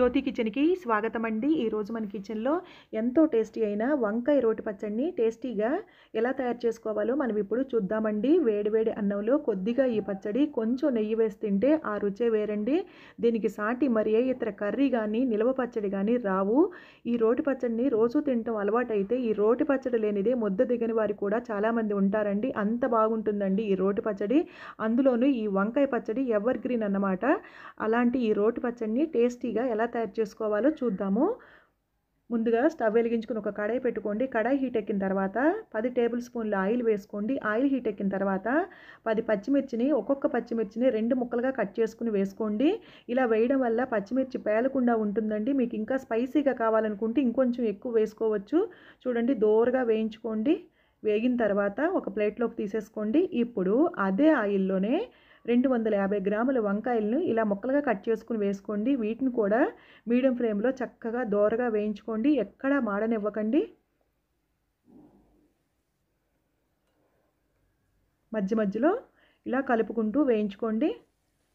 జ్యోతి కిచెన్కి స్వాగతం అండి. ఈరోజు మన కిచెన్లో ఎంతో టేస్టీ అయిన వంకాయ రోటి పచ్చడిని టేస్టీగా ఎలా తయారు చేసుకోవాలో మనం ఇప్పుడు చూద్దామండి. వేడివేడి అన్నంలో కొద్దిగా ఈ పచ్చడి కొంచెం నెయ్యి వేసి తింటే ఆ రుచే వేరండి. దీనికి సాటి మరి ఏ ఇతర కర్రీ కానీ నిలవ పచ్చడి కానీ రావు. ఈ రోటి పచ్చడిని రోజు తినటం అలవాటైతే ఈ రోటి పచ్చడి లేనిదే ముద్ద దిగని వారు కూడా చాలామంది ఉంటారండి. అంత బాగుంటుందండి ఈ రోటి పచ్చడి. అందులోనూ ఈ వంకాయ పచ్చడి ఎవర్ గ్రీన్ అన్నమాట. అలాంటి ఈ రోటి పచ్చడిని టేస్టీగా ఎలా తయారు చేసుకోవాలో చూద్దాము. ముందుగా స్టవ్ వెలిగించుకుని ఒక కడాయి పెట్టుకోండి. కడాయి హీట్ ఎక్కిన తర్వాత 10 టేబుల్ స్పూన్ల ఆయిల్ వేసుకోండి. ఆయిల్ హీట్ ఎక్కిన తర్వాత 10 పచ్చిమిర్చిని ఒక్కొక్క పచ్చిమిర్చిని 2 ముక్కలుగా కట్ చేసుకుని వేసుకోండి. ఇలా వేయడం వల్ల పచ్చిమిర్చి పేలకుండా ఉంటుందండి. మీకు ఇంకా స్పైసీగా కావాలనుకుంటే ఇంకొంచెం ఎక్కువ వేసుకోవచ్చు. చూడండి, దోరగా వేయించుకోండి. వేగిన తర్వాత ఒక ప్లేట్లోకి తీసేసుకోండి. ఇప్పుడు అదే ఆయిల్లోనే 250 గ్రాముల వంకాయలను ఇలా ముక్కలుగా కట్ చేసుకుని వేసుకోండి. వీటిని కూడా మీడియం ఫ్లేమ్లో చక్కగా దోరగా వేయించుకోండి. ఎక్కడా మాడనివ్వకండి. మధ్యలో ఇలా కలుపుకుంటూ వేయించుకోండి.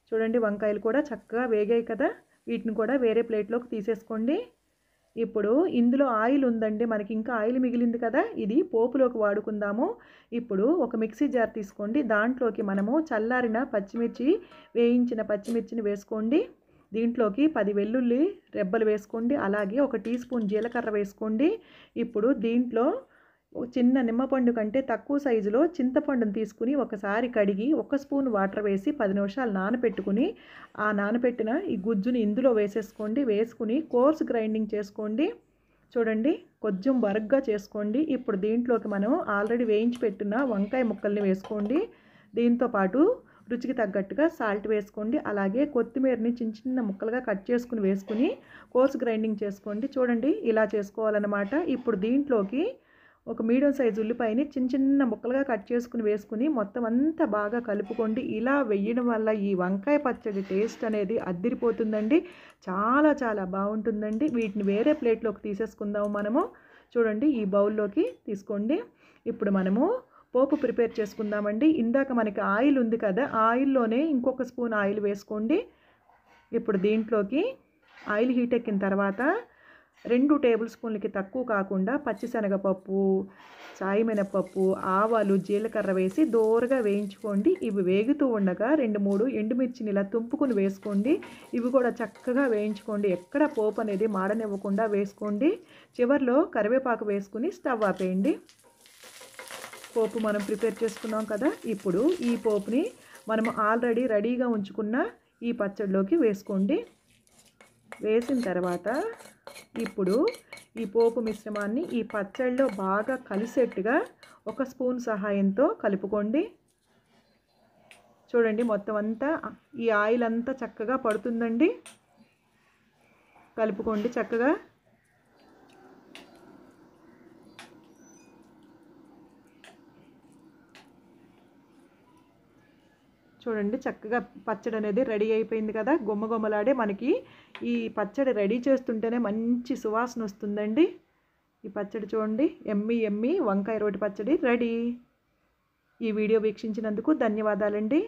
చూడండి, వంకాయలు కూడా చక్కగా వేగాయి కదా. వీటిని కూడా వేరే ప్లేట్లోకి తీసేసుకోండి. ఇప్పుడు ఇందులో ఆయిల్ ఉందండి, మనకి ఇంకా ఆయిల్ మిగిలింది కదా, ఇది పోపులోకి వాడుకుందాము. ఇప్పుడు ఒక మిక్సీ జార్ తీసుకోండి. దాంట్లోకి మనము చల్లారిన పచ్చిమిర్చి, వేయించిన పచ్చిమిర్చిని వేసుకోండి. దీంట్లోకి 10 వెల్లుల్లి రెబ్బలు వేసుకోండి. అలాగే 1 టీ స్పూన్ జీలకర్ర వేసుకోండి. ఇప్పుడు దీంట్లో చిన్న నిమ్మపండు కంటే తక్కువ సైజులో చింతపండును తీసుకుని ఒకసారి కడిగి 1 స్పూన్ వాటర్ వేసి 10 నిమిషాలు నానబెట్టుకుని ఆ నానబెట్టిన ఈ గుజ్జుని ఇందులో వేసేసుకోండి. వేసుకుని కోర్స్ గ్రైండింగ్ చేసుకోండి. చూడండి, కొంచెం బరగ్గా చేసుకోండి. ఇప్పుడు దీంట్లోకి మనం ఆల్రెడీ వేయించి పెట్టిన వంకాయ ముక్కల్ని వేసుకోండి. దీంతోపాటు రుచికి తగ్గట్టుగా సాల్ట్ వేసుకోండి. అలాగే కొత్తిమీరని చిన్న ముక్కలుగా కట్ చేసుకుని వేసుకుని కోర్స్ గ్రైండింగ్ చేసుకోండి. చూడండి, ఇలా చేసుకోవాలన్నమాట. ఇప్పుడు దీంట్లోకి ఒక మీడియం సైజు ఉల్లిపాయని చిన్న ముక్కలుగా కట్ చేసుకుని వేసుకుని మొత్తం అంతా బాగా కలుపుకోండి. ఇలా వేయడం వల్ల ఈ వంకాయ పచ్చడి టేస్ట్ అనేది అద్దిరిపోతుందండి. చాలా బాగుంటుందండి. వీటిని వేరే ప్లేట్లోకి తీసేసుకుందాము మనము. చూడండి, ఈ బౌల్లోకి తీసుకోండి. ఇప్పుడు మనము పోపు ప్రిపేర్ చేసుకుందామండి. ఇందాక మనకి ఆయిల్ ఉంది కదా, ఆయిల్లోనే ఇంకొక స్పూన్ ఆయిల్ వేసుకోండి. ఇప్పుడు దీంట్లోకి ఆయిల్ హీట్ ఎక్కిన తర్వాత 2 టేబుల్ స్పూన్లకి తక్కువ కాకుండా పచ్చిశనగపప్పు, సాయి మినపప్పు, ఆవాలు, జీలకర్ర వేసి దోరగా వేయించుకోండి. ఇవి వేగుతూ ఉండగా 2-3 ఎండుమిర్చిని ఇలా తుంపుకుని వేసుకోండి. ఇవి కూడా చక్కగా వేయించుకోండి. ఎక్కడ పోపు అనేది మాడనివ్వకుండా వేసుకోండి. చివర్లో కరివేపాకు వేసుకుని స్టవ్ ఆపేయండి. పోపు మనం ప్రిపేర్ చేసుకున్నాం కదా. ఇప్పుడు ఈ పోపుని మనం ఆల్రెడీ రెడీగా ఉంచుకున్న ఈ పచ్చడిలోకి వేసుకోండి. వేసిన తర్వాత ఇప్పుడు ఈ పోపు మిశ్రమాన్ని ఈ పచ్చడిలో బాగా కలిసేట్టుగా 1 స్పూన్ సహాయంతో కలుపుకోండి. చూడండి, మొత్తం అంతా ఈ ఆయిల్ అంతా చక్కగా పడుతుందండి. కలుపుకోండి చక్కగా. చూడండి, చక్కగా పచ్చడి అనేది రెడీ అయిపోయింది కదా. గుమ్మలాడే మనకి ఈ పచ్చడి రెడీ చేస్తుంటేనే మంచి సువాసన వస్తుందండి. ఈ పచ్చడి చూడండి, ఎమ్మి వంకాయ రోటి పచ్చడి రెడీ. ఈ వీడియో వీక్షించినందుకు ధన్యవాదాలండి.